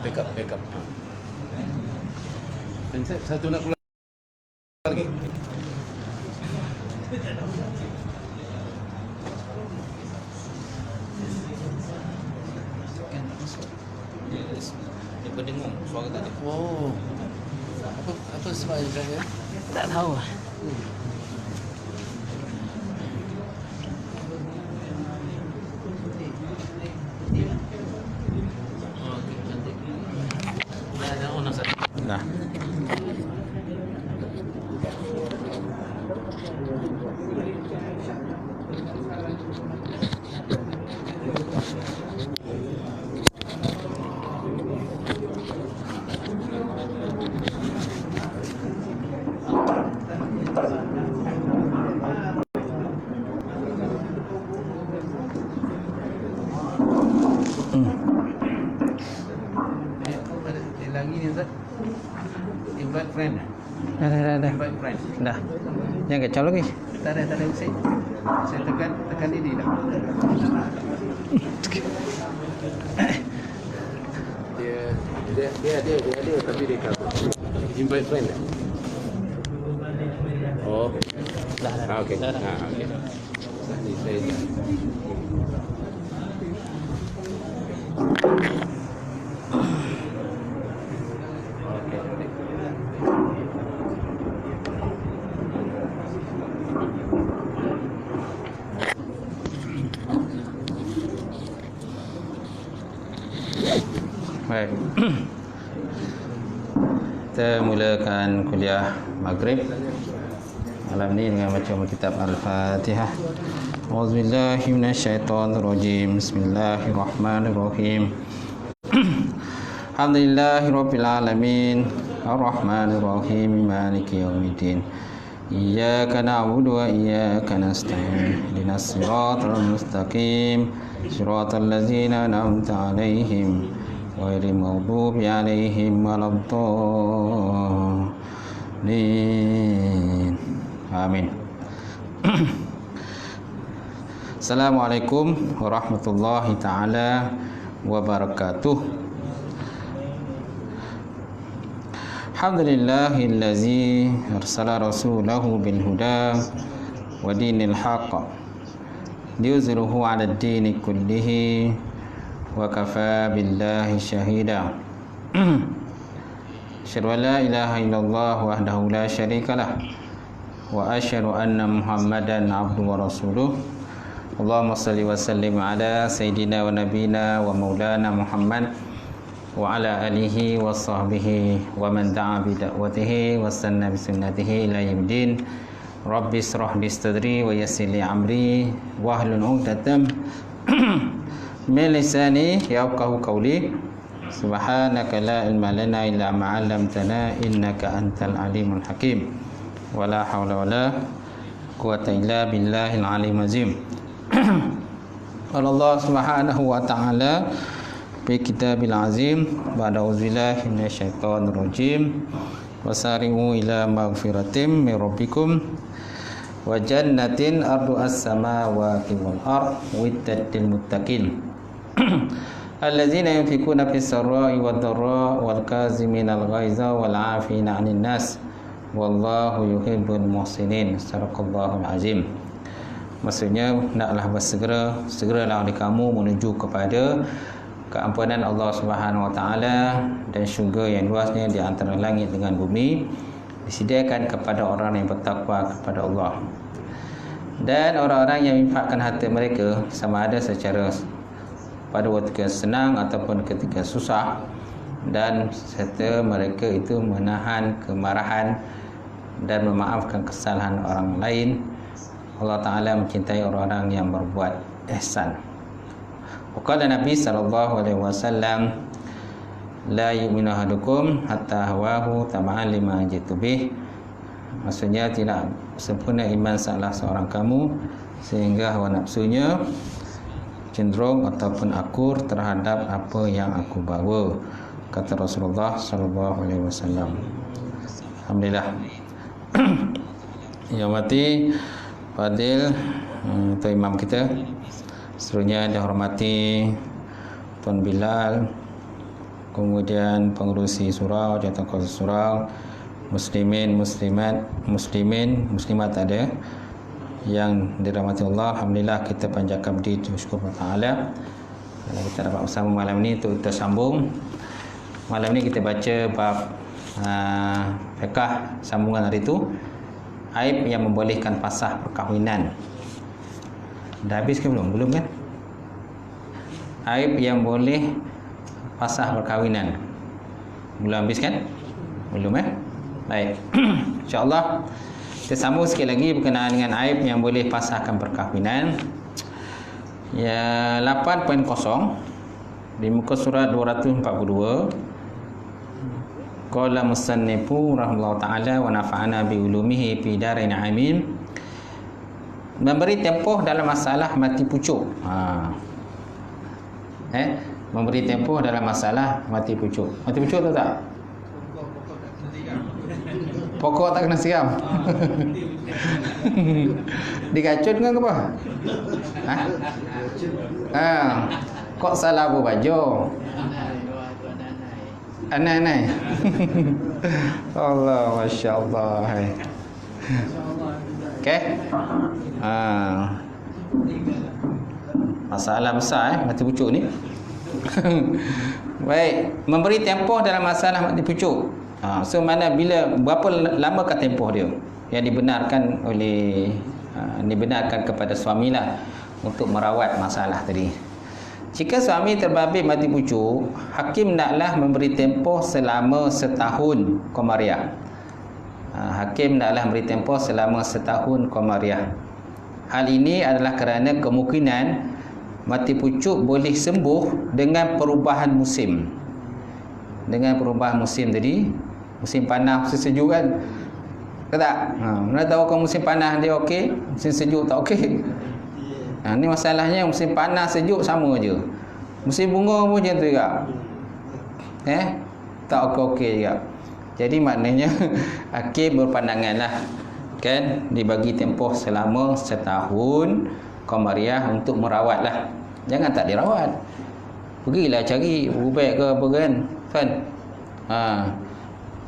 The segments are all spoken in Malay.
backup. Dan satu nak keluar lagi. Dia berdengung suara tadi. Oh. Apa sebabnya saya? Tak tahu. Nah. Lagi ni Ustaz. Invite friend. Dah. Invite friend. Dah. Jangan kacau lagi. Tak ada saya tekan ini dah. Dia ada tapi dia cover. Invite friend. Oh. Dah. Okey. Okey. Ni saya. Baik. Kita mulakan kuliah Maghrib malam ni dengan baca kitab Al-Fatihah. Auzubillahi minasyaitonirrajim. Bismillahirrahmanirrahim. Alhamdulillahirabbil alamin. Arrahmanirrahim. Maliki yaumiddin. Iyyaka na'budu wa iyyaka nasta'in. Ihdinas siratal mustaqim. Siratal ladzina an'amta 'alaihim ghairil maghdubi 'alaihim waladdallin. Amin. Assalamualaikum warahmatullahi taala wabarakatuh. Alhamdulillahillazi arsala rasulahu bil huda wa dinil haqq liyuzhirahu 'ala ad-dini kullihi wa kafa billahi shahida. Asyhadu an la ilaha illallah wahdahu la syarikalah wa asyhadu anna Muhammadan abduhu wa rasuluh. Allahumma salli wa sallim ala sayyidina wa nabina wa maulana Muhammad wa ala alihi wa sahbihi wa man da'a bi da'watihi wa sanna bi sunnatihi ila yaumiddin. Rabbi israh li sadri wa yassir li amri wa hlul 'uqdatam min lisani yafqahu qawli. Subhanaka la ilma lana illa ma 'allamtana innaka antal alimul hakim. Wala haula wala quwwata illa billahil alim azim. Allah Subhanahu wa ta'ala fi kitabil azim ba'da auzubillahi minasyaitonir rajim. Wasari'u ila maghfiratin min rabbikum wa jannatin ardu'as samawati wal ard uiddat lil muttaqin alladzina yunfikuna fis sarra'i wad dharra'i wal kaziminal ghaiza wal 'afina 'anil nas wallahu yuhibbul muhsinin. Sadaqallahul azim. Maksudnya naklah segeralah oleh kamu menuju kepada keampunan Allah Subhanahu wa taala dan syurga yang luasnya di antara langit dengan bumi disediakan kepada orang yang bertakwa kepada Allah. Dan orang-orang yang menginfakkan harta mereka sama ada secara pada waktu senang ataupun ketika susah, dan serta mereka itu menahan kemarahan dan memaafkan kesalahan orang lain. Allah Ta'ala mencintai orang-orang yang berbuat ihsan. Waqala Nabi SAW, la yu'minu ahadukum hatta hawahu taba'an lima jitu bih. Maksudnya tidak sempurna iman salah seorang kamu sehingga hawa nafsunya cenderung ataupun akur terhadap apa yang aku bawa, kata Rasulullah SAW. Alhamdulillah. Yang mati Fadil itu imam kita, seterusnya dihormati Tuan Bilal, kemudian pengurusi surau, jawatan surau, muslimin, muslimat, muslimat ada yang dirahmati Allah. Alhamdulillah kita panjatkan budi syukur kepada Taala. Kita dapat bersama malam ini untuk kita sambung. Malam ini kita baca bab fiqh sambungan hari itu, aib yang membolehkan fasah perkahwinan. Dah habis ke belum? Belum kan? Aib yang boleh fasah perkahwinan. Belum habis kan? Belum Baik. InsyaAllah kita sambung sikit lagi berkenaan dengan aib yang boleh fasahkan perkahwinan. Ya, 8.0 di muka surat 242. Qala musannifu rahimahullah ta'ala wa nafa'ana bi ulumihi fi darin amin. Memberi tempoh dalam masalah mati pucuk. Memberi tempoh dalam masalah mati pucuk. Mati pucuk tahu tak? Pokok tak kena siram. Dikacun kan ke apa? Kok salah bu baju? Anai. Allah, Masya Allah. Okay. Masalah besar mati pucuk ni. Baik, memberi tempoh dalam masalah mati pucuk. So mana bila berapa lamakah tempoh dia yang dibenarkan oleh dibenarkan kepada suamilah untuk merawat masalah tadi. Jika suami terbabit mati pucuk, hakim naklah memberi tempoh selama setahun komariah. Hakim naklah memberi tempoh selama setahun komariah. Hal ini adalah kerana kemungkinan mati pucuk boleh sembuh dengan perubahan musim. Dengan perubahan musim tadi, musim panas, musim sejuk kan? Tak? Mana tahu kalau musim panas dia okey, musim sejuk tak okey. Ni masalahnya musim panas sejuk sama je. Musim bunga pun macam tu juga. Tak okey juga. Jadi maknanya hakim berpandanganlah kan dibagi tempoh selama setahun komariah untuk merawatlah. Jangan tak dirawat. Pergilah cari ubat ke apa kan.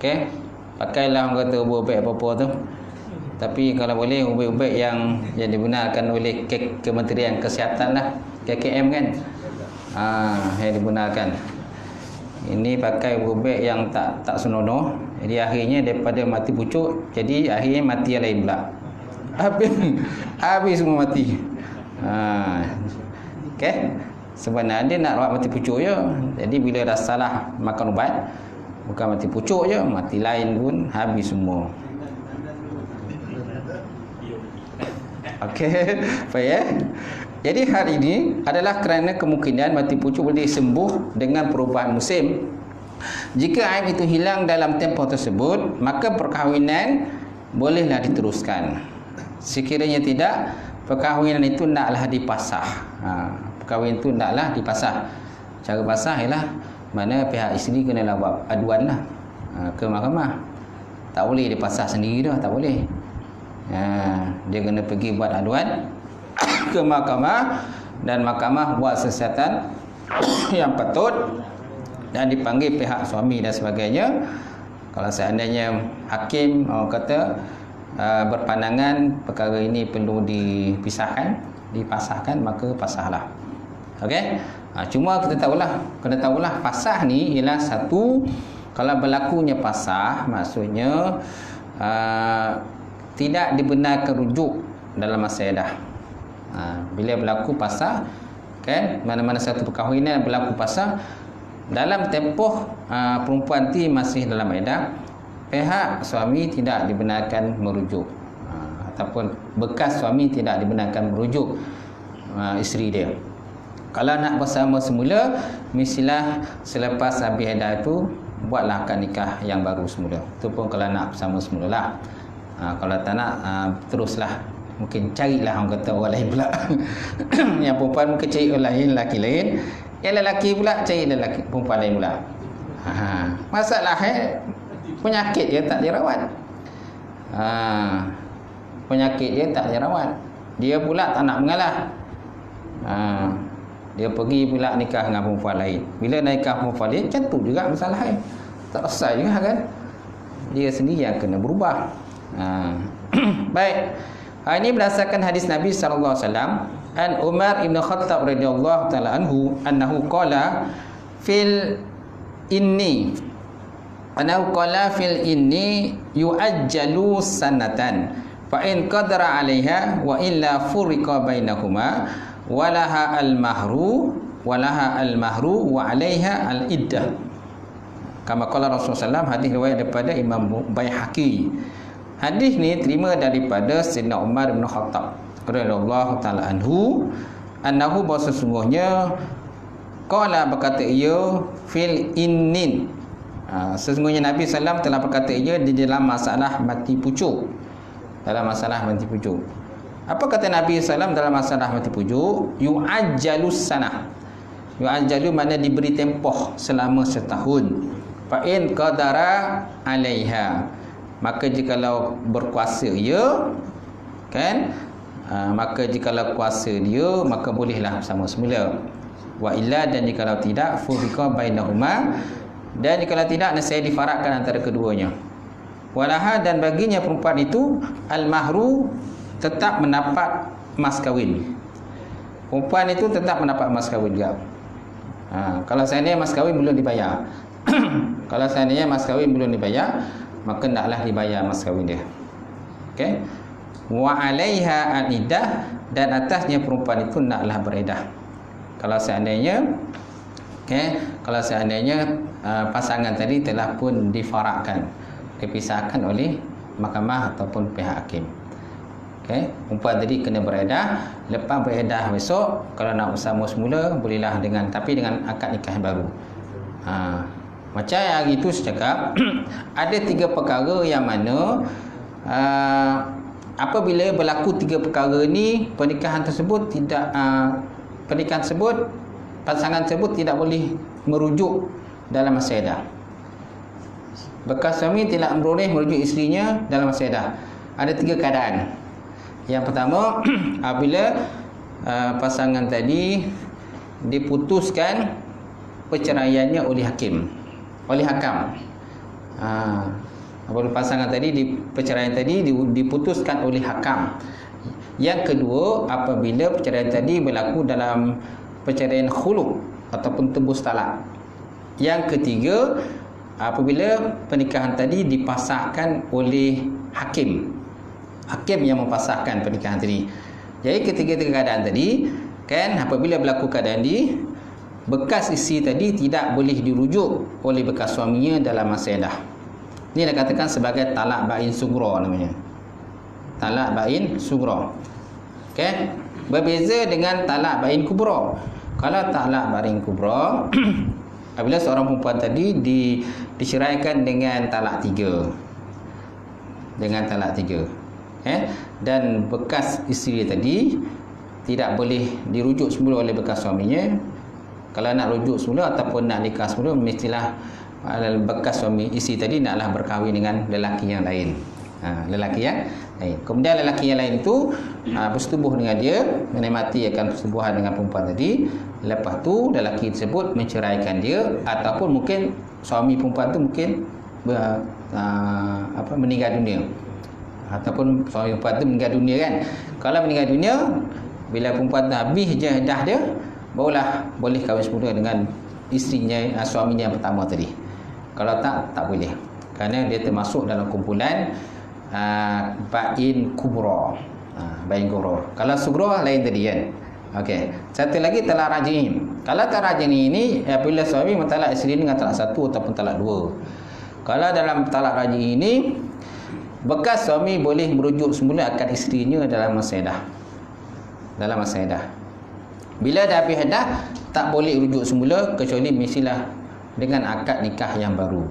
Okey. Pakailah orang kata ubat apa-apa tu. Tapi kalau boleh ubat-ubat yang dibenarkan oleh Kementerian Kesihatan lah, KKM kan. Yang dibenarkan. Ini pakai ubat yang tak senonoh. Jadi akhirnya daripada mati pucuk, jadi akhirnya mati yang lain pula. Habis semua mati. Okey. Sebenarnya dia nak rawat mati pucuk je. Jadi bila dah salah makan ubat, bukan mati pucuk je, mati lain pun habis semua. Okey, baik. Jadi hal ini adalah kerana kemungkinan mati pucuk boleh sembuh dengan perubahan musim. Jika aib itu hilang dalam tempoh tersebut, maka perkahwinan bolehlah diteruskan. Sekiranya tidak, perkahwinan itu naklah dipasah. Perkahwinan itu naklah dipasah. Cara pasah ialah mana pihak isteri kenalah buat aduan lah ke mahkamah. Tak boleh dipasah sendiri dah, tak boleh. Dia kena pergi buat aduan ke mahkamah dan mahkamah buat siasatan yang patut dan dipanggil pihak suami dan sebagainya. Kalau seandainya hakim kata berpandangan perkara ini perlu dipisahkan, dipasahkan, maka pasahlah. Okey. Cuma kita kena tahulah pasah ni ialah satu, kalau berlakunya pasah maksudnya tidak dibenarkan rujuk dalam masa iddah. Bila berlaku pasah kan, mana-mana satu perkahwinan berlaku pasah dalam tempoh perempuan ti masih dalam iddah, pihak suami tidak dibenarkan merujuk, ataupun bekas suami tidak dibenarkan merujuk isteri dia. Kalau nak bersama semula, mestilah selepas habis iddah itu buatlah akad nikah yang baru semula. Itu pun kalau nak bersama semula lah. Kalau tak nak, teruslah. Mungkin carilah orang kata orang lain pula. Yang perempuan mungkin cari orang lain, lelaki lain. Yang lelaki pula cari lelaki, perempuan lain pula. Masalah penyakit dia tak dirawat. Penyakit dia tak dirawat. Dia pula tak nak mengalah. Dia pergi pula nikah dengan perempuan lain. Bila nikah perempuan lain, macam tu juga masalah lain. Tak selesai juga kan. Dia sendiri yang kena berubah. Baik. Ini berdasarkan hadis Nabi sallallahu alaihi wasallam an Umar ibn Khattab radhiyallahu taala anhu annahu qala fil inni yu'ajjalu sanatan fa in qadara 'alaiha wa illa furiqa bainahuma walaha al-mahru wa 'alaiha al-iddah. Kama qala Rasulullah SAW, hadis riwayat daripada Imam Baihaqi. Hadis ni terima daripada Sayyidina Umar bin Khattab radhiyallahu taala anhu annahu bahwa sesungguhnya qala berkata ia fil innin. Sesungguhnya Nabi SAW telah berkata ia di dalam masalah mati pucuk. Dalam masalah mati pucuk. Apa kata Nabi SAW dalam masalah mati pucuk? Yu'ajjalus sanah. Yu'ajjalu makna diberi tempoh selama setahun. Fa'in qadara 'alaiha. Maka jikalau berkuasa ia, kan? Maka jikalau kuasa dia, maka bolehlah bersama semula. Wa illa, dan jikalau tidak, furiqa bainahuma, dan jikalau tidak, nescaya difarakkan antara keduanya. Walaha, dan baginya perempuan itu al-mahru, tetap mendapat mas kahwin. Perempuan itu tetap mendapat mas kahwin juga. Kalau seandainya mas kahwin belum dibayar kalau seandainya mas kahwin belum dibayar, maka naklah dibayar mas kahwin dia. Okey. Wa 'alaiha al-iddah, dan atasnya perempuan itu naklah beredah. Kalau seandainya kalau seandainya pasangan tadi telah pun difarakkan, dipisahkan oleh mahkamah ataupun pihak hakim. Okey, perempuan tadi kena beredah. Lepas beredah besok, kalau nak bersama semula bolehlah, tapi dengan akad nikah yang baru. Macam yang hari itu saya cakap ada 3 perkara yang mana apabila berlaku 3 perkara ni, pernikahan tersebut pasangan tersebut tidak boleh merujuk dalam masa iddah. Bekas suami tidak boleh merujuk isterinya dalam masa iddah. Ada 3 keadaan. Yang pertama, apabila pasangan tadi diputuskan perceraiannya oleh hakam. Apabila pasangan tadi perceraian tadi diputuskan oleh hakam. Yang kedua, apabila perceraian tadi berlaku dalam perceraian khulu ataupun tebus talak. Yang ketiga, apabila pernikahan tadi dipasahkan oleh hakim yang mempasahkan pernikahan tadi. Jadi ketiga-tiga keadaan tadi, kan, apabila berlaku keadaan ini, bekas isteri tadi tidak boleh dirujuk oleh bekas suaminya dalam masa iddah. Ini dikatakan sebagai talak bain sughra namanya. Talak bain sughra. Okey. Berbeza dengan talak bain kubra. Kalau talak bain kubra, apabila seorang perempuan tadi diceraikan dengan talak 3. Dengan talak 3. Dan bekas isteri tadi tidak boleh dirujuk semula oleh bekas suaminya. Kalau nak rujuk semula ataupun nak nikah semula, mestilah bekas suami isteri tadi naklah berkahwin dengan lelaki yang lain. Lelaki yang lain. Kemudian lelaki yang lain itu bersetubuh dengan dia, menikmati akan persetubuhan dengan perempuan tadi. Lepas tu lelaki tersebut menceraikan dia, ataupun mungkin suami perempuan tu mungkin meninggal dunia. Ataupun suami perempuan tu meninggal dunia, kan. Kalau meninggal dunia, bila perempuan tu habis je dah dia, barulah boleh kahwin semula dengan isterinya, suaminya yang pertama tadi. Kalau tak boleh. Kerana dia termasuk dalam kumpulan bain kubra. Bain kubra. Kalau sughra lain tadi, kan. Okey. Satu lagi talak raj'i. Kalau talak raj'i ini apabila suami mentalak isteri dengan talak 1 ataupun talak 2. Kalau dalam talak raj'i ini, bekas suami boleh merujuk semula akad isterinya dalam masa iddah. Dalam masa iddah. Bila dah habis iddah, tak boleh rujuk semula, kecuali mestilah dengan akad nikah yang baru.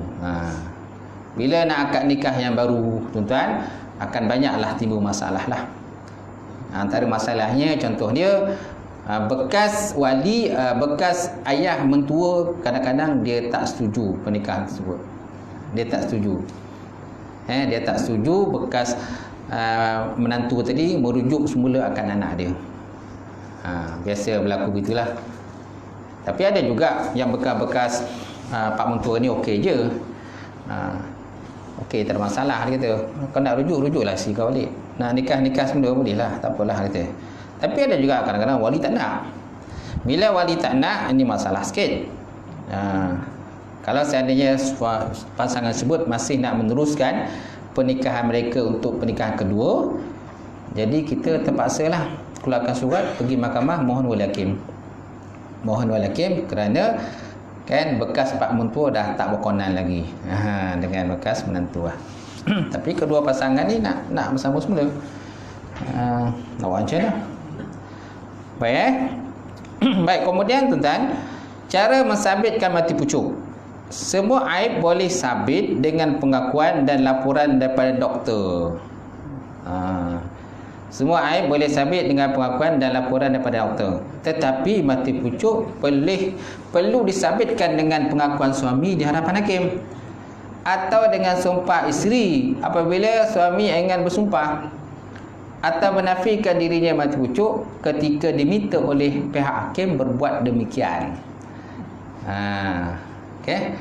Bila nak akad nikah yang baru, tuan-tuan, akan banyaklah timbul masalah lah. Antara masalahnya, contoh dia, bekas wali, bekas ayah mentua, kadang-kadang dia tak setuju pernikahan tersebut. Dia tak setuju. Dia tak setuju bekas menantu tadi merujuk semula akan anak dia. Biasa berlaku begitulah. Tapi ada juga yang bekas-bekas pak mentua ni okey je. Okey, tak ada masalah dia kata. Kau nak rujuklah si kau balik. Nak nikah semula boleh lah, tak apalah kata. Tapi ada juga kadang-kadang wali tak nak. Bila wali tak nak, ini masalah sikit. Kalau seandainya pasangan tersebut masih nak meneruskan pernikahan mereka untuk pernikahan kedua, jadi kita terpaksalah keluarkan surat pergi mahkamah mohon wali hakim. Mohon wali hakim kerana kan bekas pak mentua dah tak berkonan lagi dengan bekas menantu lah. Tapi kedua pasangan ni nak bersama semula. Awak macam mana? Baik Baik, kemudian tuan-tuan, cara mensabitkan mati pucuk. Semua aib boleh sabit dengan pengakuan dan laporan daripada doktor. Semua aib boleh sabit dengan pengakuan dan laporan daripada doktor. Tetapi mati pucuk perlu disabitkan dengan pengakuan suami di hadapan hakim atau dengan sumpah isteri apabila suami ingin bersumpah, atau menafikan dirinya mati pucuk ketika diminta oleh pihak hakim berbuat demikian. Okey.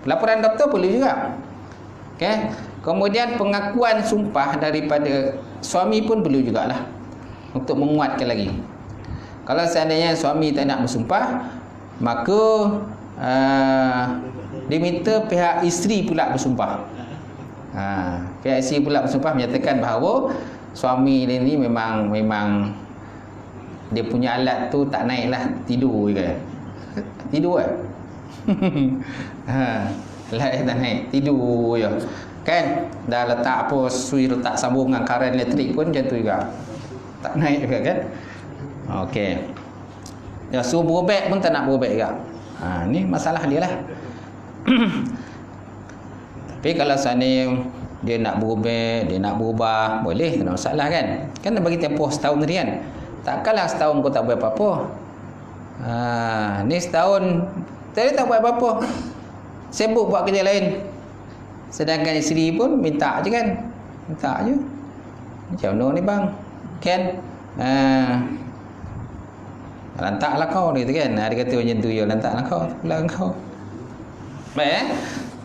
Laporan doktor perlu juga. Okey. Kemudian pengakuan sumpah daripada suami pun perlu jugalah untuk menguatkan lagi. Kalau seandainya suami tak nak bersumpah, maka diminta pihak isteri pula bersumpah. Pihak isteri pula bersumpah menyatakan bahawa suami ini memang dia punya alat tu tak naiklah, tidur je. Tidur alat tak naik, tidur je. Kan dah letak apa sui letak sambung dengan karen elektrik pun macam tu juga, tak naik juga kan. Okey, ya, suruh berubek pun tak nak berubek juga. Ni masalah dia lah. Tapi kalau seandainya dia nak berubek, dia nak berubah, boleh, tak ada masalah kan. Kan dah bagi tempoh setahun tadi kan. Takkanlah setahun kau tak buat apa-apa. Ni setahun tadi tak buat apa-apa, sibuk buat kerja lain. Sedangkan isteri pun minta je kan. Minta je. Macam mana ni bang? Kan? Lantaklah kau dia kata kan. Dia kata macam tu, ya lantaklah kau. Pulang kau. Baik.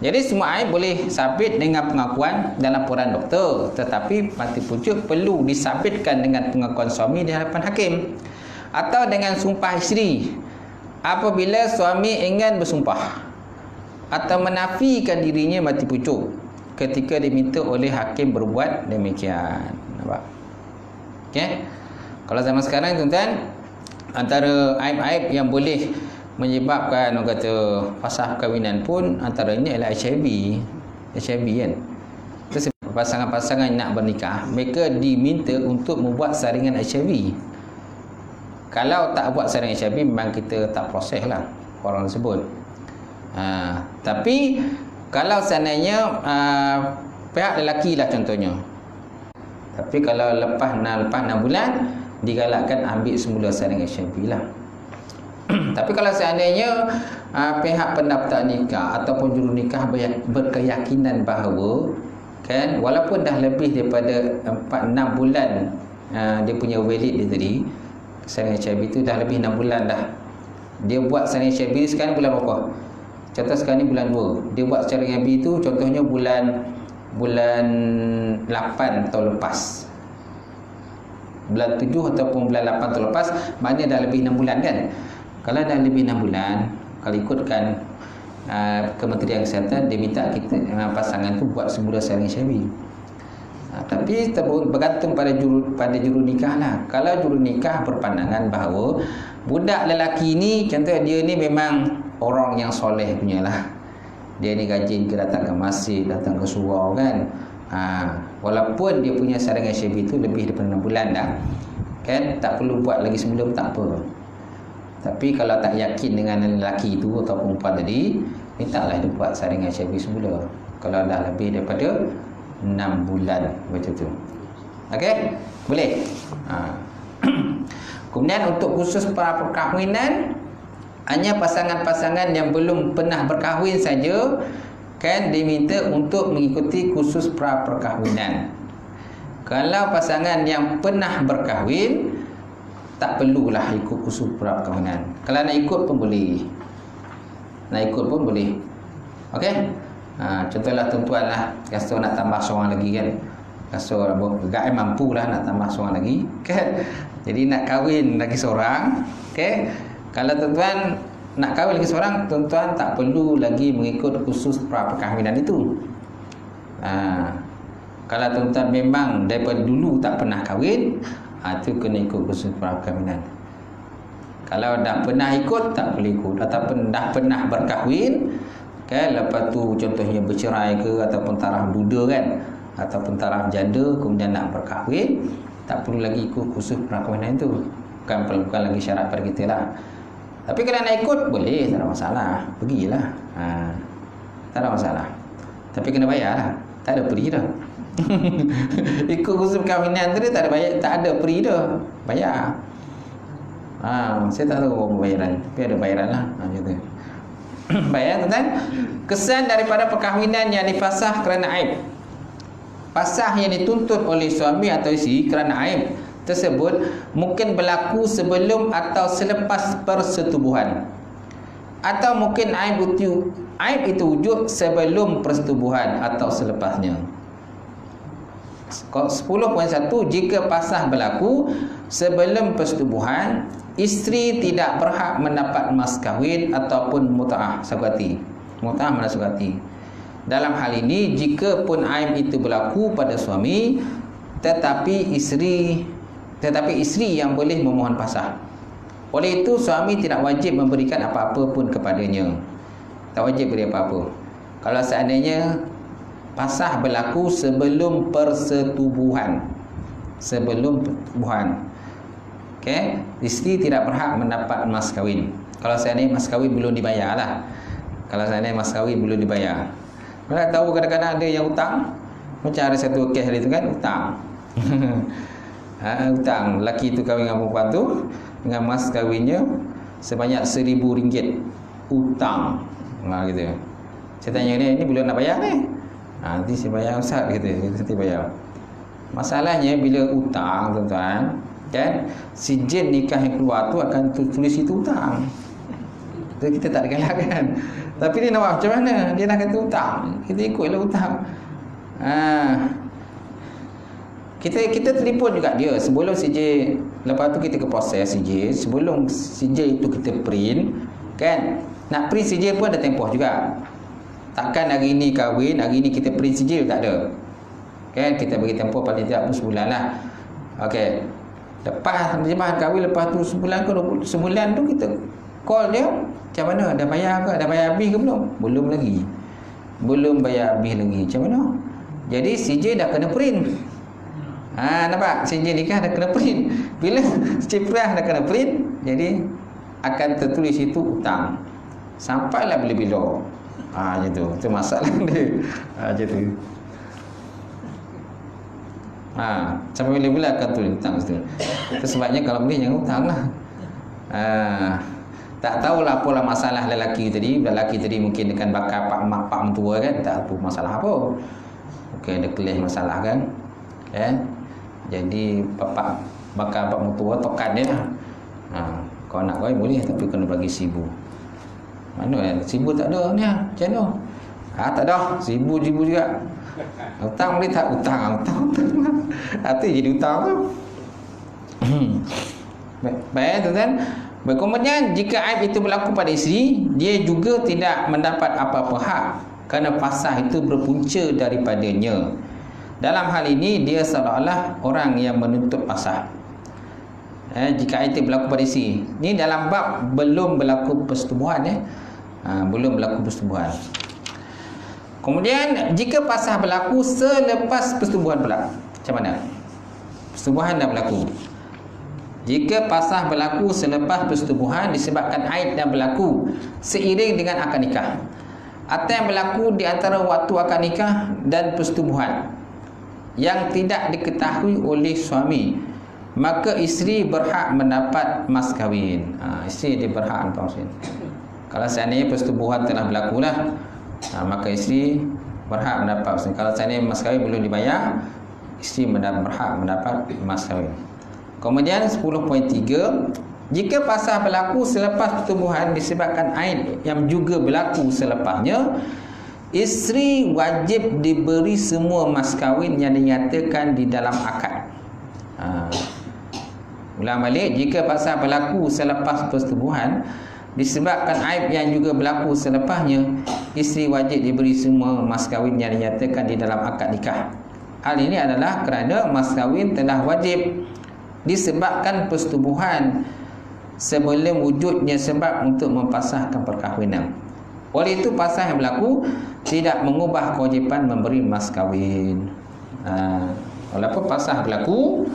Jadi semua aib boleh sabit dengan pengakuan dan laporan doktor. Tetapi mati pucuk perlu disabitkan dengan pengakuan suami di hadapan hakim atau dengan sumpah isteri apabila suami ingin bersumpah atau menafikan dirinya mati pucuk ketika diminta oleh hakim berbuat demikian. Nampak? Okey. Kalau zaman sekarang tuan-tuan, antara aib-aib yang boleh menyebabkan orang kata fasah perkahwinan pun antaranya ialah HIV kan. Terus pasangan-pasangan nak bernikah, mereka diminta untuk membuat saringan HIV. Kalau tak buat saringan HIV, memang kita tak proses lah orang tersebut. Tapi kalau seandainya pihak lelaki lah contohnya, tapi kalau lepas 6 bulan digalakkan ambil semula saringan HIV lah. Tapi kalau seandainya pihak pendaftar nikah ataupun juru nikah berkeyakinan bahawa kan walaupun dah lebih daripada 4-6 bulan dia punya valid dia tadi, saringan HIV itu dah lebih 6 bulan dah. Dia buat saringan HIV sekarang bulan berapa? Contoh sekarang ni bulan 2. Dia buat secara Nabi itu contohnya bulan 8 tahun lepas. Bulan 7 ataupun bulan 8 tahun lepas, maknanya dah lebih 6 bulan kan. Kalau dah lebih 6 bulan, kalau ikutkan Kementerian Kesihatan, dia minta kita pasangan tu buat semula saringan HIV. Tapi bergantung pada juru nikah lah. Kalau juru nikah berpandangan bahawa budak lelaki ni, contoh dia ni memang orang yang soleh punya lah, dia ni rajin ke datang ke masjid, datang ke surau kan. Walaupun dia punya saringan HIV itu lebih daripada 6 bulan dah kan, tak perlu buat lagi sebelum, tak apa. Tapi kalau tak yakin dengan lelaki itu atau perempuan tadi, mintalah dia buat saringan HIV semula kalau dah lebih daripada 6 bulan macam tu. Okey? Boleh? Kemudian untuk khusus para perkahwinan, hanya pasangan-pasangan yang belum pernah berkahwin saja kan diminta untuk mengikuti kursus pra perkahwinan. Kalau pasangan yang pernah berkahwin, tak perlulah ikut usul perkahwinan. Kalau nak ikut pun boleh. Nak ikut pun boleh. Okey? Contohlah tuan-tuan lah, rasa nak tambah seorang lagi kan. Rasa agak mampu lah nak tambah seorang lagi kan. Jadi nak kahwin lagi seorang. Okey? Kalau tuan-tuan nak kahwin lagi seorang, tuan-tuan tak perlu lagi mengikut khusus perkahwinan itu. Kalau tuan-tuan memang daripada dulu tak pernah kahwin, itu kena ikut khusus perkahwinan. Kalau dah pernah ikut, tak boleh ikut. Ataupun dah pernah berkahwin kan, lepas tu contohnya bercerai ke, ataupun taraf duda kan, ataupun taraf janda, kemudian nak berkahwin, tak perlu lagi ikut khusus perkahwinan itu. Bukan lagi syarat pada kita lah. Tapi kalau nak ikut, boleh, tak ada masalah. Pergilah. Tak ada masalah. Tapi kena bayar lah. Tak ada peri dah. Ikut khusus perkahwinan tu dia tak ada bayar, tak ada peri dah. Bayar. Saya tak tahu berapa bayaran, tapi ada bayaran lah. Macam tu. Bayar tuan. Kesan daripada perkahwinan yang difasah kerana aib. Fasah yang dituntut oleh suami atau isteri kerana aib tersebut mungkin berlaku sebelum atau selepas persetubuhan, atau mungkin aib itu wujud sebelum persetubuhan atau selepasnya. 10.1, jika fasah berlaku sebelum persetubuhan, isteri tidak berhak mendapat mas kahwin ataupun mut'ah sukati. Mut'ah mana sukati. Dalam hal ini, jika pun aib itu berlaku pada suami, tetapi isteri yang boleh memohon fasah. Oleh itu, suami tidak wajib memberikan apa-apa pun kepadanya. Tak wajib beri apa-apa. Kalau seandainya fasah berlaku sebelum persetubuhan. Sebelum persetubuhan. Okey, isteri tidak berhak mendapat mas kahwin. Kalau seandainya mas kahwin belum dibayar lah. Kalau seandainya mas kahwin belum dibayar. Mereka tahu kadang-kadang ada yang hutang. Macam ada satu kes hari tu kan, hutang. Hutang. Lelaki tu kahwin dengan perempuan tu dengan mas kahwinnya sebanyak RM1,000 hutang. Gitu. Saya tanya dia, ini belum nak bayar ni? Nanti saya bayar Ustaz, kata. Nanti bayar. Masalahnya bila hutang tuan-tuan, kan, sijil nikah yang keluar tu akan tulis itu hutang. Jadi kita tak ada galakkan. Tapi dia nak buat macam mana? Dia nak kata hutang, kita ikutlah hutang. Kita telefon juga dia sebelum sijil. Lepas tu kita ke proses sijil. Sebelum sijil itu kita print, kan. Nak print sijil pun ada tempoh juga. Takkan hari ni kahwin, hari ni kita print sijil, tak ada. Kan, kita bagi tempoh paling tidak pun sebulan lah. Okey. Lepas terjemahan kahwin, lepas tu sebulan ke 20, sebulan tu kita call dia, macam mana, dah bayar ke, dah bayar habis ke belum? Belum lagi. Belum bayar habis lagi. Macam mana? Jadi sijil dah kena print. Nampak? Sijil nikah dah kena print. Bila sijil perah dah kena print, jadi akan tertulis itu hutang. Sampailah bila-bila. Macam tu. Itu masalah dia. Macam tu. Sampai bila-bila akan tulis hutang situ. Itu sebabnya kalau boleh jangan hutang lah. Tak tahulah apalah masalah lelaki tadi. Lelaki tadi mungkin dengan bakal pak mak pak mentua kan, tak tahu masalah apa. Okey, ada kelih masalah kan. Jadi bakal pak mentua tokan dia lah. Kau nak kahwin boleh, tapi kena bagi RM1,000. Mana RM1,000 tak ada ni, macam mana? Tak ada, RM1,000 juga. Hutang boleh tak? Hutang. Itu jadi hutang tu. Baik tuan-tuan. Kemudian jika aib itu berlaku pada isteri, dia juga tidak mendapat apa-apa hak kerana fasah itu berpunca daripadanya. Dalam hal ini dia seolah-olah orang yang menuntut fasah. Jika aib itu berlaku pada isteri, ini dalam bab belum berlaku persetubuhan. Belum berlaku persetubuhan. Kemudian jika fasah berlaku selepas persetubuhan pula, macam mana? Persetubuhan dah berlaku. Jika fasah berlaku selepas persetubuhan disebabkan aib yang berlaku seiring dengan akad nikah, atau yang berlaku di antara waktu akad nikah dan persetubuhan yang tidak diketahui oleh suami, maka isteri berhak mendapat mas kahwin. Isteri dia berhak mendapat mas kahwin. Kalau seandainya persetubuhan telah berlaku lah, maka isteri berhak mendapat mas kahwin. Kalau seandainya mas kahwin belum dibayar, isteri berhak mendapat mas kahwin. Kemudian 10.3, jika pasal berlaku selepas pertubuhan disebabkan aib yang juga berlaku selepasnya, isteri wajib diberi semua mas kahwin yang dinyatakan di dalam akad. Ulang balik, jika pasal berlaku selepas pertubuhan disebabkan aib yang juga berlaku selepasnya, isteri wajib diberi semua mas kahwin yang dinyatakan di dalam akad nikah. Hal ini adalah kerana mas kahwin telah wajib disebabkan persetubuhan sebelum wujudnya sebab untuk mempasahkan perkahwinan. Oleh itu pasal yang berlaku tidak mengubah kewajipan memberi mas kahwin. Walaupun pasal berlaku,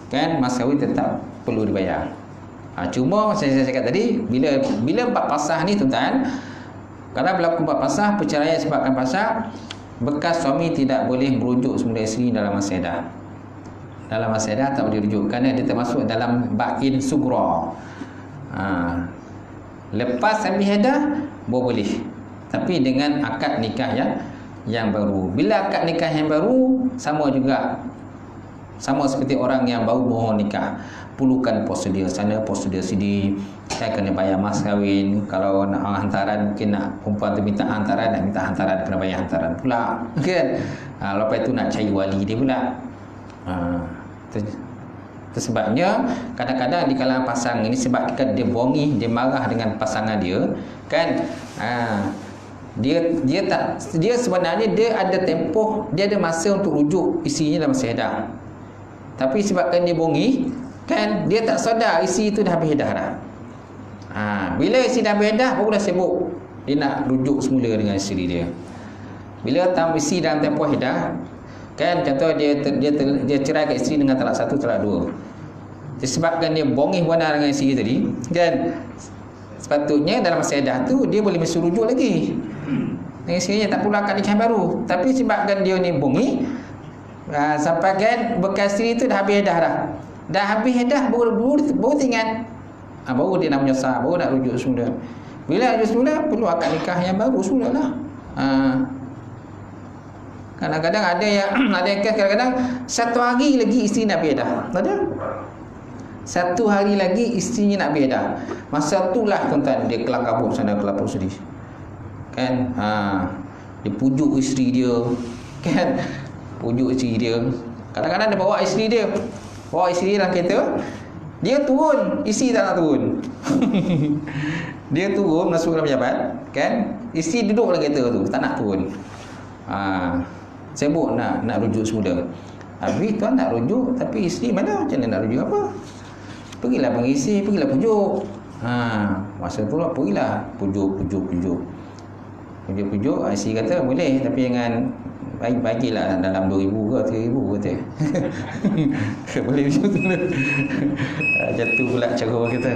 kan mas kahwin tetap perlu dibayar. Cuma saya cakap tadi, bila empat pasal ni tuan-tuan, kalau berlaku empat pasal, perceraian sebabkan pasal, bekas suami tidak boleh merujuk semula isteri dalam masa iddah. Dalam masa iddah tak boleh rujuk kerana dia termasuk dalam ba'in sugra. Lepas habis iddah boleh, tapi dengan akad nikah yang baru. Bila akad nikah yang baru, sama juga, sama seperti orang yang baru mohon nikah, perlukan prosedur sana, prosedur sini. Saya kena bayar mas kahwin. Kalau nak hantaran, mungkin nak perempuan tu minta hantaran, nak minta hantaran kena bayar hantaran pula, kan? Lepas itu nak cari wali dia pula. Itu sebabnya kadang-kadang di kalangan pasangan ini, sebab dia bongih, dia marah dengan pasangan dia, kan? Dia sebenarnya dia ada tempoh, dia ada masa untuk rujuk isinya dalam masa iddah. Tapi sebabkan dia bongih, kan, dia tak sedar isi itu dah habis iddah dah. Bila isi dah habis iddah, baru dah sibuk dia nak rujuk semula dengan isteri dia. Bila isi dalam tempoh iddah, kan, contoh dia cerai ke isteri dengan talak 1, talak 2. Disebabkan dia bongih benar dengan isteri tadi, kan, sepatutnya dalam masa iddah tu dia boleh mesti rujuk lagi dengan isterinya, tak perlu akad nikah baru. Tapi sebabkan dia ni bongih, sampai kan bekas isteri tu dah habis iddah dah. Dah habis iddah baru ingat. Baru dia nak menyesal, baru nak rujuk semula. Bila rujuk semula, perlu akad nikah yang baru semula lah. Kadang-kadang ada yang kadang-kadang 1 hari lagi isteri nak habis iddah. Ada? 1 hari lagi isterinya nak habis iddah. Masa itulah tuan-tuan dia kelang kabut sana, kelang kabut sini. Kan? Dia pujuk isteri dia, kan? Pujuk isteri dia. Kadang-kadang dia bawa isteri dia, dalam kereta, dia turun, isteri tak nak turun. Dia turun masuk dalam pejabat, kan? Isteri duduk dalam kereta tu, tak nak turun. Sibuk nak rujuk semula. Habis tuan nak rujuk, tapi isteri mana? Macam mana nak rujuk apa? Pergilah pengisi, pergilah pujuk. Masa tu lah pergilah pujuk. Isteri kata boleh, tapi jangan bagilah dalam 2,000 ke 3,000 kata. Boleh macam tu lah. Jatuh pula cara orang kata.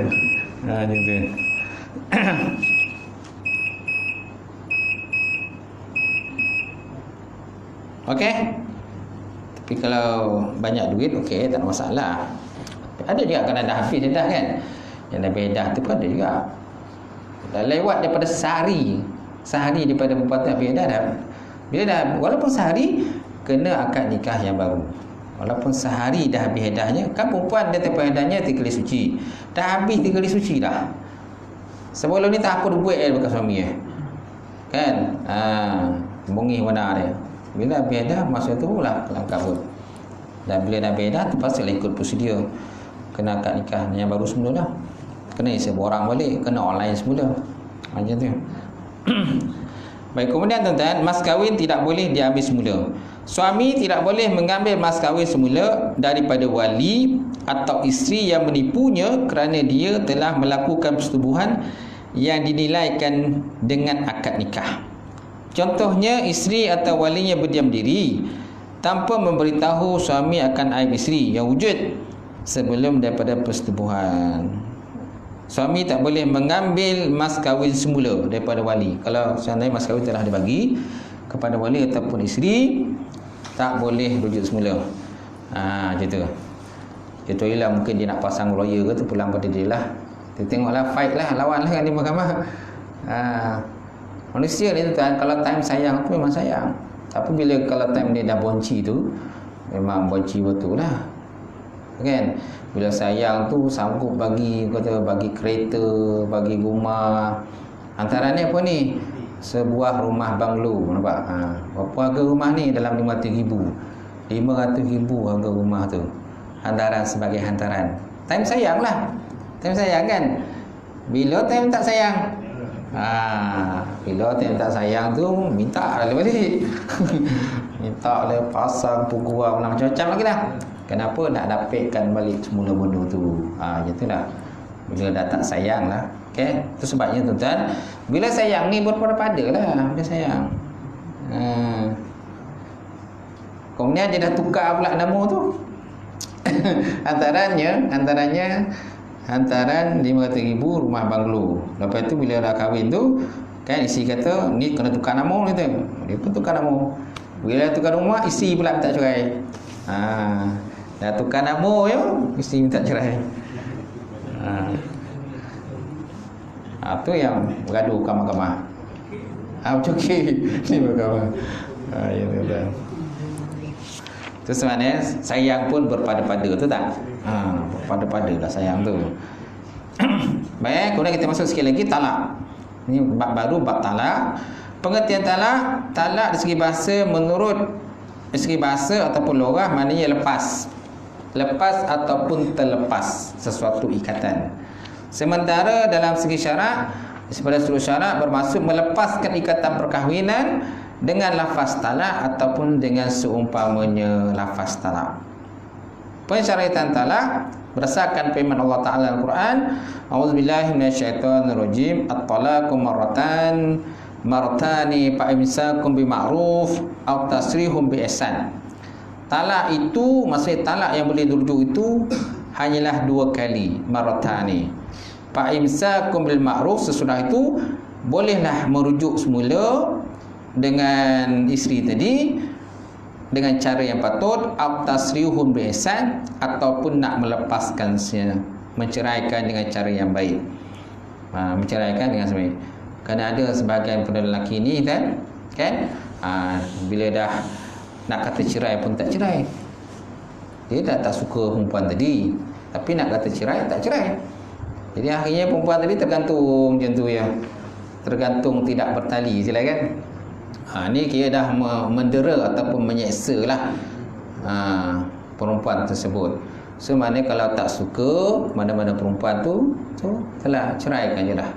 Macam tu. Okey. Tapi kalau banyak duit, okey, tak ada masalah. Ada juga kan dah habis dah, kan? Yang dah bedah tu pun ada juga. Dah lewat daripada sehari daripada perempuan habis dah. Bila dah, walaupun sehari, kena akad nikah yang baru. Walaupun sehari dah habis iddahnya, kan perempuan dia tempoh iddahnya 3 kali suci. Dah habis 3 kali suci dah. Sebelum ni tak apa dia buat bekas suami kan? Bongih benar dia. Bila habis iddah, masa tu pula kelang kabut. Dan bila dah habis iddah, terpaksa ikut prosedur. Kena akad nikah yang baru semula dah. Kena isi borang balik, kena online semula. Macam tu. Baik, kemudian tuan-tuan, mas kahwin tidak boleh diambil semula. Suami tidak boleh mengambil mas kahwin semula daripada wali atau isteri yang menipunya kerana dia telah melakukan persetubuhan yang dinilaikan dengan akad nikah. Contohnya, isteri atau walinya berdiam diri tanpa memberitahu suami akan aib isteri yang wujud sebelum daripada persetubuhan. Suami tak boleh mengambil mas kahwin semula daripada wali. Kalau seandainya mas kahwin telah dibagi kepada wali ataupun isteri, tak boleh rujuk semula. Macam tu. Contohnya mungkin dia nak pasang lawyer ke tu, pulang pada dia lah. Dia tengoklah, fight lah, lawan lah dengan di mahkamah. Manusia ni tuan, kalau time sayang tu memang sayang. Tapi bila kalau time dia dah bonci tu, memang bonci betul lah. kan. Bila sayang tu sanggup bagi kereta, bagi rumah. Antaranya apa ni? Sebuah rumah banglo, nampak? Berapa harga rumah ni? Dalam 500,000. 500,000 harga rumah tu. Hantaran sebagai hantaran. Time sayang lah. Time sayang kan. Bila time tak sayang? Bila time tak sayang tu minta lah balik. Minta lah pasang peguam lah, macam-macam lagi lah. Kenapa nak dapatkan balik semula benda tu? Macam tu lah. Bila dah tak sayang lah. Okay? Itu sebabnya tuan-tuan, bila sayang ni berpada-pada lah. Bila sayang. Kemudian dia dah tukar pula nama tu. Hantaran 500,000 rumah banglo. Lepas tu bila dah kahwin tu, kan isteri kata ni kena tukar nama kata. Dia pun tukar nama. Bila tukar nama, isteri pula minta cerai. Dah tukar nama ya, isteri minta cerai. Tu yang bergaduh ke mahkamah. Macam okey ni mahkamah. Ya tuan. Itu sebenarnya sayang pun berpada-pada tu tak? Berpada-pada lah sayang tu. Baik, kemudian kita masuk sekali lagi talak. Ini bab baru, bab talak. Pengertian talak, talak dari segi bahasa, menurut dari segi bahasa ataupun logah maknanya lepas. Lepas ataupun terlepas sesuatu ikatan. Sementara dalam segi syarak, daripada seluruh syarak bermaksud melepaskan ikatan perkahwinan dengan lafaz talak ataupun dengan seumpamanya lafaz talak. Pensyaratan talak berdasarkan firman Allah Taala Al-Quran, A'udzubillahi minasyaitonirrajim, at-talaqu martani fa imsakum bima'ruf aw tasrihum bi ihsan. Talak itu, maksudnya talak yang boleh dirujuk itu hanyalah 2 kali, martani. Fa imsakum bil ma'ruf, sesudah itu bolehlah merujuk semula dengan isteri tadi dengan cara yang patut, tasrihum bi ihsan, ataupun nak melepaskannya, menceraikan dengan cara yang baik. Menceraikan dengan baik. Kerana ada sebahagian pada lelaki ni kan, bila dah nak kata cerai pun tak cerai. Dia dah tak suka perempuan tadi, tapi nak kata cerai tak cerai. Jadi akhirnya perempuan tadi tergantung macam tu ya. Tergantung tidak bertali silakan. Ni kira dah mendera ataupun menyeksa lah perempuan tersebut. So maknanya kalau tak suka mana-mana perempuan tu telah ceraikan je lah.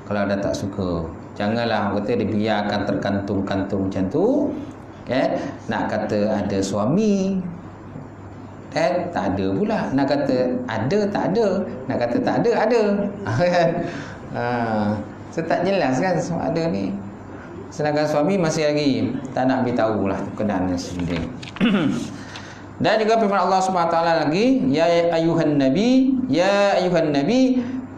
Kalau dah tak suka, janganlah kata dibiarkan terkantung-kantung macam tu. Nak kata ada suami, tak ada pula. Nak kata ada tak ada, nak kata tak ada ada. So tak jelas kan ada ni. Sedangkan suami masih lagi tak nak beritahu lah keadaan sendiri. Dan juga firman Allah Subhanahu Wa Taala lagi, ya ayuhan nabi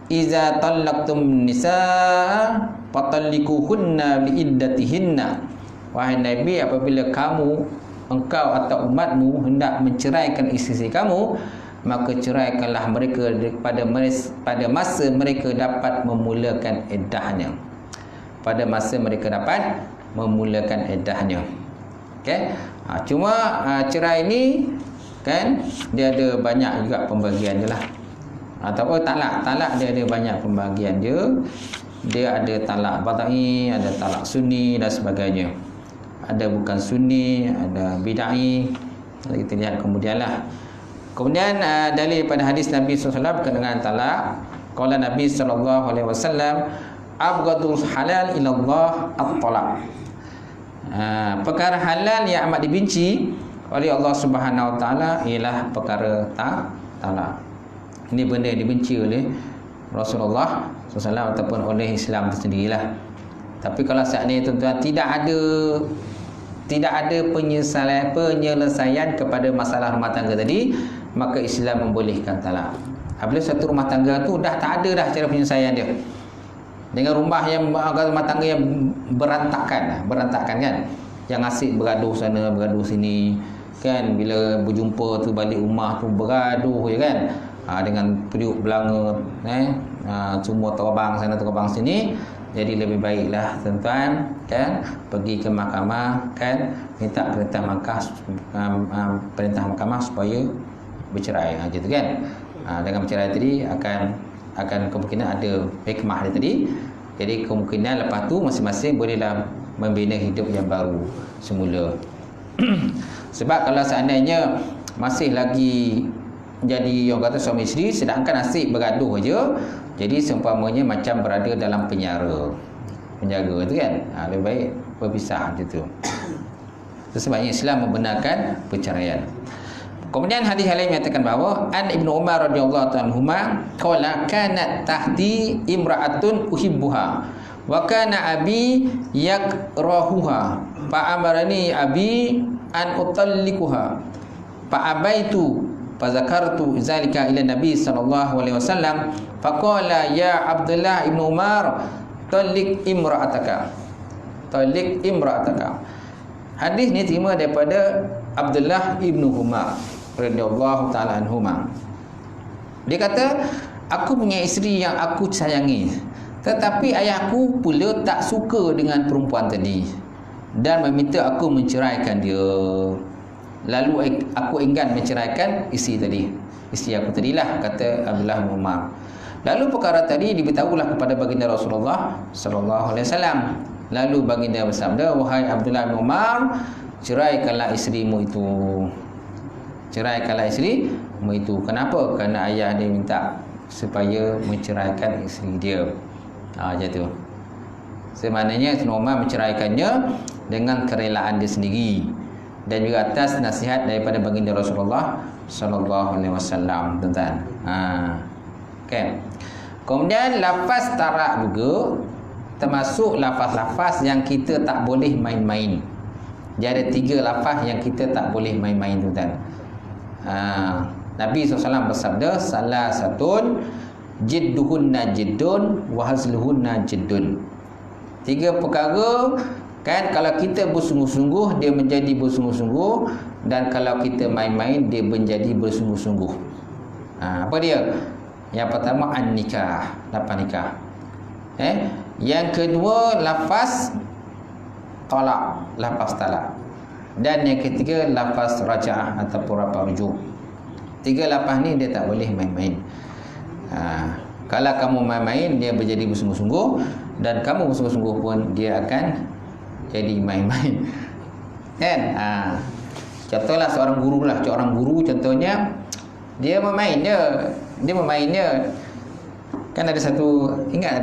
iza talaqtum nisaa fatallikuhunna liiddatihinna. Wahai nabi, apabila engkau atau umatmu hendak menceraikan isteri kamu, maka ceraikanlah mereka pada masa mereka dapat memulakan iddahnya. Pada masa mereka dapat memulakan iddahnya. Okey. Cuma cerai ni kan dia ada banyak juga pembagian je lah. Ataupun talak dia ada banyak pembagian dia. Dia ada talak qat'i, ada talak sunni dan sebagainya. Ada bukan sunni, ada bid'ah. Kita lihat kemudian lah. Kemudian dalil pada hadis Nabi SAW berkaitan dengan talak. Qala Nabi SAW, abghadul halal ilallah at-talaq. Perkara halal yang amat dibenci oleh Allah Subhanahu Wa Taala ialah perkara talak. Ini benda yang dibenci oleh Rasulullah SAW ataupun oleh Islam itu sendirilah. Tapi kalau saat ini tuan-tuan tidak ada penyelesaian kepada masalah rumah tangga tadi, maka Islam membolehkan talak. Apabila satu rumah tangga tu dah tak ada dah cara penyelesaian dia, dengan rumah tangga yang berantakan kan, yang asyik bergaduh sana bergaduh sini kan, bila berjumpa tu balik rumah tu bergaduh je kan, dengan periuk belanga semua terbang sana terbang sini. Jadi lebih baiklah tuan-tuan kan pergi ke mahkamah kan, minta perintah mahkamah supaya bercerai. Gitu kan. Dengan bercerai tadi akan kemungkinan ada hikmah dia tadi. Jadi kemungkinan lepas tu masing-masing bolehlah membina hidup yang baru semula. Sebab kalau seandainya masih lagi jadi orang kata suami isteri sedangkan asyik bergaduh aja, jadi seumpamanya macam berada dalam penjara tu kan. Lebih baik berpisah macam tu. Sebabnya Islam membenarkan perceraian. Kemudian hadis lain menyatakan bahawa an Ibnu Umar radhiyallahu ta'ala anhuma qala kanat tahti imra'atun uhibbuha wa kana abi yakrahuha fa amarani abi an utallikuha fa abaitu fa zakartu zalika ila nabi sallallahu alaihi wasallam fa qala ya Abdullah ibnu Umar tallik imra'ataka. Hadis ni terima daripada Abdullah ibnu Umar radhiyallahu taala anhuma. Dia kata, aku punya isteri yang aku sayangi, tetapi ayahku pula tak suka dengan perempuan tadi dan meminta aku menceraikan dia. Lalu aku enggan menceraikan isteri tadi. Isteri aku tadilah, kata Abdullah bin Umar. Lalu perkara tadi diberitahulah kepada baginda Rasulullah sallallahu alaihi wasallam. Lalu baginda bersabda, wahai Abdullah bin Umar, ceraikanlah isterimu itu. Ceraikanlah isterimu itu. Kenapa? Kerana ayah dia minta supaya menceraikan isteri dia. Macam tu. Sebenarnya Umar menceraikannya dengan kerelaan dia sendiri dan juga atas nasihat daripada baginda Rasulullah sallallahu alaihi wasallam, tuan-tuan. Okay. Kemudian lafaz talak juga termasuk lafaz-lafaz yang kita tak boleh main-main. Dia ada 3 lafaz yang kita tak boleh main-main, tuan-tuan. Nabi SAW bersabda, salah satun jidduhunna jiddun wa hazluhunna jiddun. 3 perkara kan, kalau kita bersungguh-sungguh dia menjadi bersungguh-sungguh, dan kalau kita main-main dia menjadi bersungguh-sungguh. Apa dia? Yang pertama an-nikah, lafaz nikah. Yang kedua lafaz talak, lafaz talak. Dan yang ketiga lafaz raja'ah ataupun rafa rujuk. 3 lafaz ni dia tak boleh main-main. Kalau kamu main-main dia menjadi bersungguh-sungguh, dan kamu bersungguh-sungguh pun dia akan jadi main-main. Kan? Contohlah seorang guru contohnya dia memain dia kan ada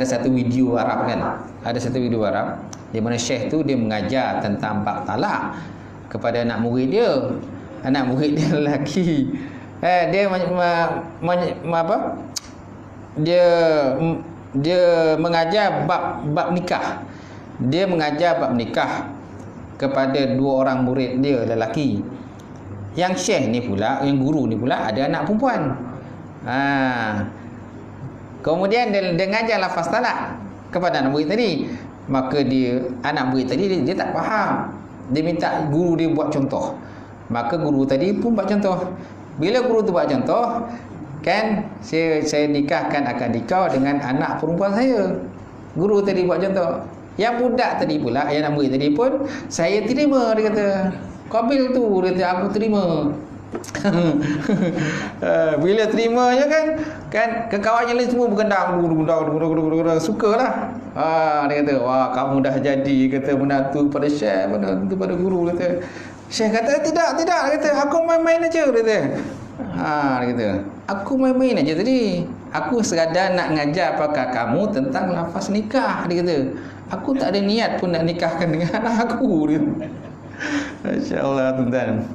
satu video Arab kan. Ada satu video Arab di mana syekh tu dia mengajar tentang bab talak kepada anak murid dia. Anak murid dia lelaki. Dia mengajar bab nikah. Dia mengajar bab nikah kepada 2 orang murid dia lelaki. Yang syekh ni pula, yang guru ni pula ada anak perempuan. Kemudian dia ngajar lafaz talak kepada anak murid tadi. Maka anak murid tadi dia tak faham. Dia minta guru dia buat contoh. Maka guru tadi pun buat contoh. Bila guru tu buat contoh, kan saya nikahkan akad nikah dengan anak perempuan saya. Guru tadi buat contoh. Yang budak tadi pula, yang anak murid tadi pun, saya terima, dia kata. Qabil tu, dia kata aku terima. Bila terimanya kan kawan-kawan lain semua bergendang, sukalah. Dia kata, wah kamu dah jadi, kata, menantu pada syekh, menantu pada guru, kata. Syekh kata tidak, dia kata aku main-main aja, dia kata. Dia kata aku main-main aja tadi, aku sekadar nak ngajar apakah kamu tentang lafaz nikah, dia kata. Aku tak ada niat pun nak nikahkan dengan anak aku, dia. Masya-Allah, tuan-tuan.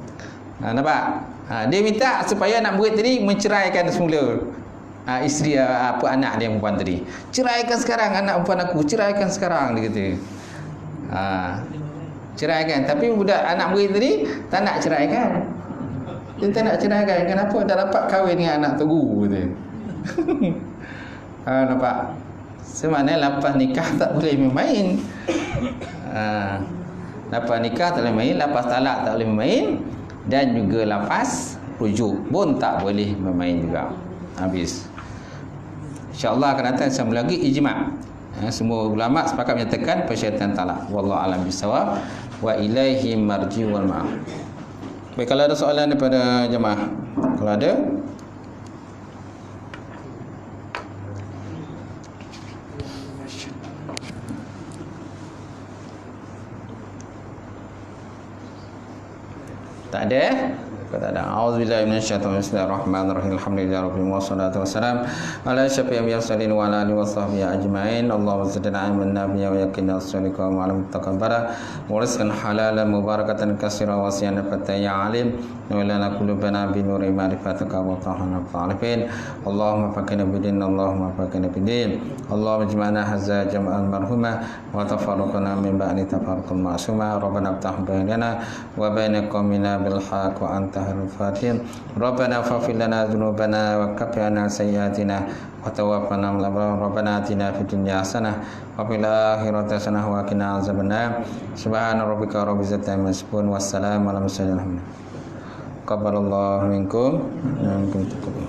Nampak? Dia minta supaya anak murid tadi menceraikan semula isteri anak dia perempuan tadi. Ceraikan sekarang anak perempuan aku, ceraikan sekarang, dia kata. Ceraikan. Tapi budak anak murid tadi tak nak ceraikan. Dia tak nak ceraikan. Kenapa? Dah dapat kahwin dengan anak tugu, kata. Nampak? Sebenarnya lafaz nikah tak boleh main. Lafaz nikah tak boleh main, lafaz talak tak boleh main, dan juga lafaz rujuk pun tak boleh bermain juga. Habis. InsyaAllah akan datang sama lagi ijma'. Semua ulama sepakat menyatakan persyaratan talak. Wallahu a'lam bissawab. Wa ilaihi marji wal ma'af. Baik, kalau ada soalan daripada jemaah. Kalau ada, tak ada? Tak ada. Auzubillahi minasyaitonir rajim. Bismillahirrahmanirrahim. Alhamdulillahirabbil alamin wassalatu wassalalam ala asyrafil mursalin wa ala alihi washabbihi ajmain. Allahumma zidna ilman nafi'an wa yaqina as-sadiqa wa alam taqabbala wa rizqan halalan mubarakatan katsiran wa wasi'an fataya alim wa lana qulubana bi nuri ma'rifatika wa tahana ta'rifin. Allahumma faqina bidin, Allahumma faqina bidin. Allahumma ijma'na hadza jam'an marhuma wa tafarraqna min ba'di tafarruqan ma'suma. Rabbana iftah bainana wa baina qaumina bil haqq wa anta الفاتحين. ربنا فاغفر لنا ذنوبنا وكفر عنا سيئاتنا وتوفنا مع الأبرار. ربنا آتنا في الدنيا حسنة وفي الآخرة حسنة وقنا عذاب النار. سبحان ربك رب العزة عما يصفون والسلام على المرسلين. تقبل الله منكم ومنكم تقبل.